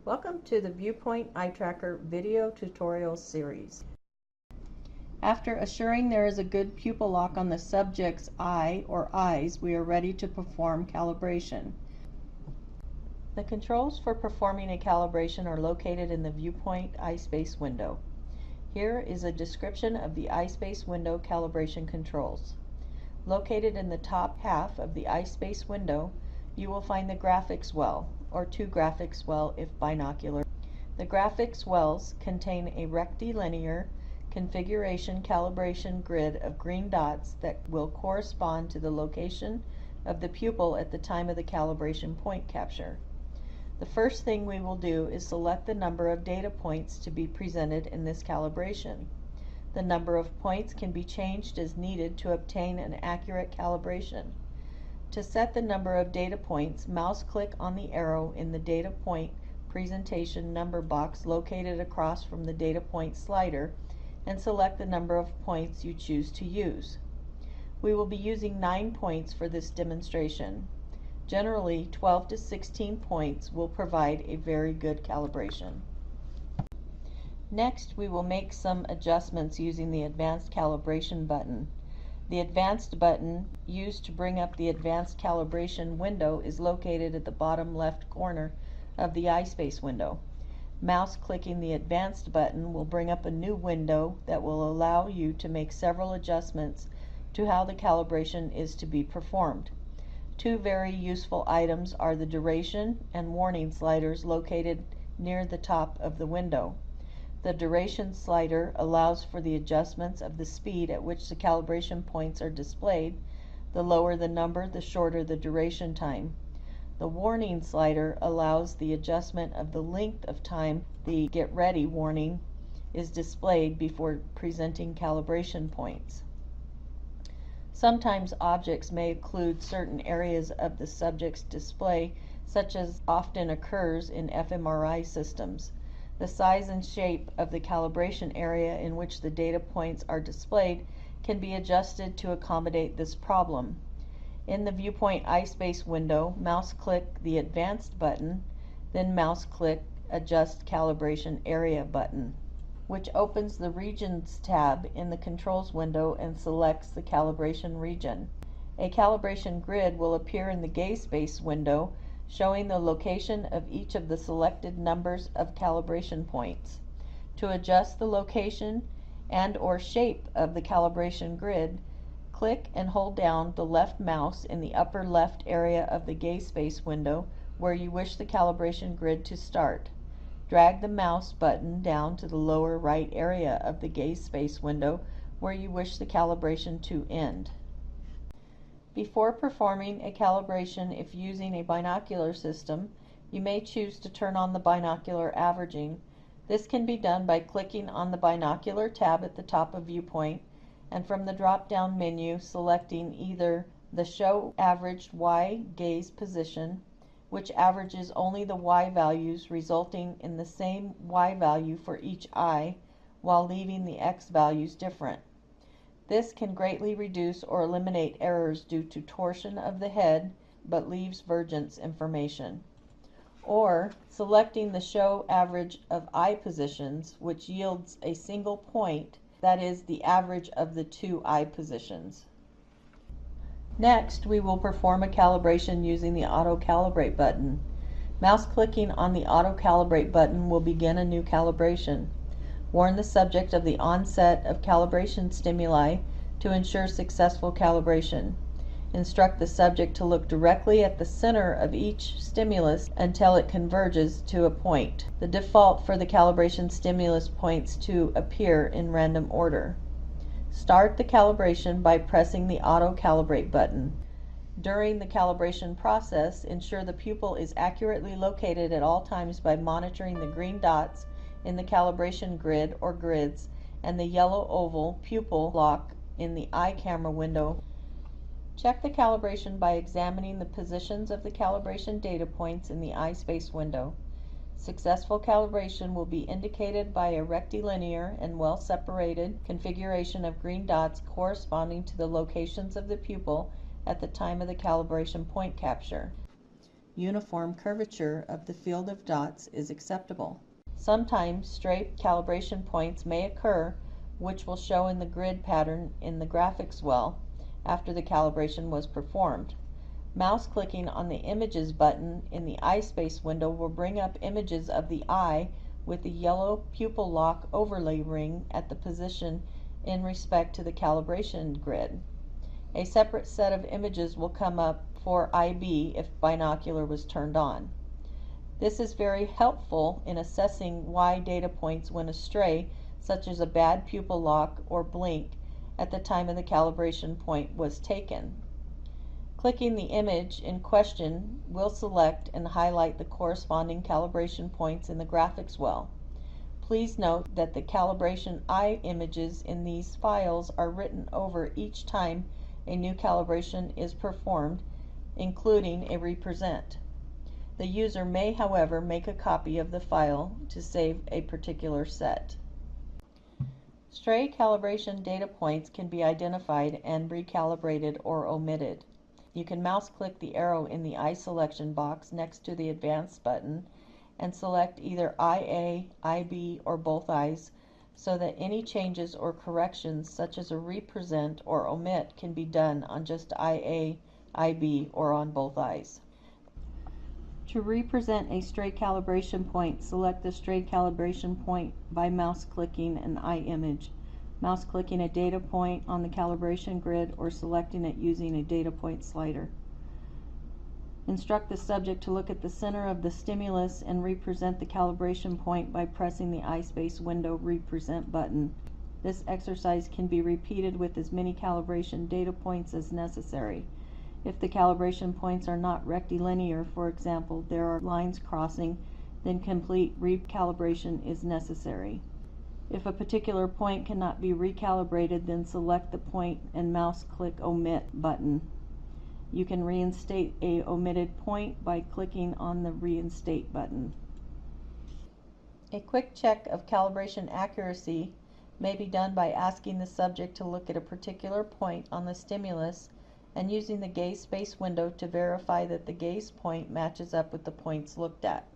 Welcome to the Viewpoint Eye Tracker video tutorial series. After assuring there is a good pupil lock on the subject's eye or eyes, we are ready to perform calibration. The controls for performing a calibration are located in the Viewpoint EyeSpace window. Here is a description of the EyeSpace window calibration controls. Located in the top half of the EyeSpace window, you will find the graphics well, or two graphics well if binocular. The graphics wells contain a rectilinear configuration calibration grid of green dots that will correspond to the location of the pupil at the time of the calibration point capture. The first thing we will do is select the number of data points to be presented in this calibration. The number of points can be changed as needed to obtain an accurate calibration. To set the number of data points, mouse-click on the arrow in the data point presentation number box located across from the data point slider and select the number of points you choose to use. We will be using 9 points for this demonstration. Generally, 12 to 16 points will provide a very good calibration. Next, we will make some adjustments using the Advanced Calibration button. The Advanced button, used to bring up the Advanced Calibration window, is located at the bottom left corner of the EyeSpace window. Mouse clicking the Advanced button will bring up a new window that will allow you to make several adjustments to how the calibration is to be performed. Two very useful items are the duration and warning sliders located near the top of the window. The duration slider allows for the adjustments of the speed at which the calibration points are displayed. The lower the number, the shorter the duration time. The warning slider allows the adjustment of the length of time the Get Ready warning is displayed before presenting calibration points. Sometimes objects may occlude certain areas of the subject's display, such as often occurs in fMRI systems. The size and shape of the calibration area in which the data points are displayed can be adjusted to accommodate this problem. In the Viewpoint EyeSpace window, mouse-click the Advanced button, then mouse-click Adjust Calibration Area button, which opens the Regions tab in the Controls window and selects the calibration region. A calibration grid will appear in the GazeSpace window, showing the location of each of the selected numbers of calibration points. To adjust the location and/or shape of the calibration grid, click and hold down the left mouse in the upper left area of the GazeSpace window where you wish the calibration grid to start. Drag the mouse button down to the lower right area of the GazeSpace window where you wish the calibration to end. Before performing a calibration, if using a binocular system, you may choose to turn on the binocular averaging. This can be done by clicking on the binocular tab at the top of Viewpoint and from the drop-down menu selecting either the Show Averaged Y Gaze Position, which averages only the Y values resulting in the same Y value for each eye while leaving the X values different. This can greatly reduce or eliminate errors due to torsion of the head but leaves Vergence information. Or selecting the Show Average of Eye Positions, which yields a single point, that is the average of the two eye positions. Next, we will perform a calibration using the Auto Calibrate button. Mouse clicking on the Auto Calibrate button will begin a new calibration. Warn the subject of the onset of calibration stimuli to ensure successful calibration. Instruct the subject to look directly at the center of each stimulus until it converges to a point. The default for the calibration stimulus points to appear in random order. Start the calibration by pressing the Auto Calibrate button. During the calibration process, ensure the pupil is accurately located at all times by monitoring the green dots in the calibration grid or grids and the yellow oval pupil lock in the eye camera window. Check the calibration by examining the positions of the calibration data points in the EyeSpace window. Successful calibration will be indicated by a rectilinear and well-separated configuration of green dots corresponding to the locations of the pupil at the time of the calibration point capture. uniform curvature of the field of dots is acceptable. Sometimes stray calibration points may occur, which will show in the grid pattern in the graphics well after the calibration was performed. Mouse clicking on the Images button in the eye space window will bring up images of the eye with the yellow pupil lock overlay ring at the position in respect to the calibration grid. A separate set of images will come up for IB if binocular was turned on. This is very helpful in assessing why data points went astray, such as a bad pupil lock or blink at the time of the calibration point was taken. Clicking the image in question will select and highlight the corresponding calibration points in the graphics well. Please note that the calibration eye images in these files are written over each time a new calibration is performed, including a represent. The user may, however, make a copy of the file to save a particular set. Stray calibration data points can be identified and recalibrated or omitted. You can mouse click the arrow in the eye selection box next to the Advanced button and select either IA, IB, or both eyes so that any changes or corrections such as a represent or omit can be done on just IA, IB, or on both eyes. To represent a stray calibration point, select the stray calibration point by mouse clicking an eye image, mouse clicking a data point on the calibration grid, or selecting it using a data point slider. Instruct the subject to look at the center of the stimulus and represent the calibration point by pressing the eye space window represent button. This exercise can be repeated with as many calibration data points as necessary. If the calibration points are not rectilinear, for example, there are lines crossing, then complete recalibration is necessary. If a particular point cannot be recalibrated, then select the point and mouse click Omit button. You can reinstate a omitted point by clicking on the Reinstate button. A quick check of calibration accuracy may be done by asking the subject to look at a particular point on the stimulus and using the gaze space window to verify that the gaze point matches up with the points looked at.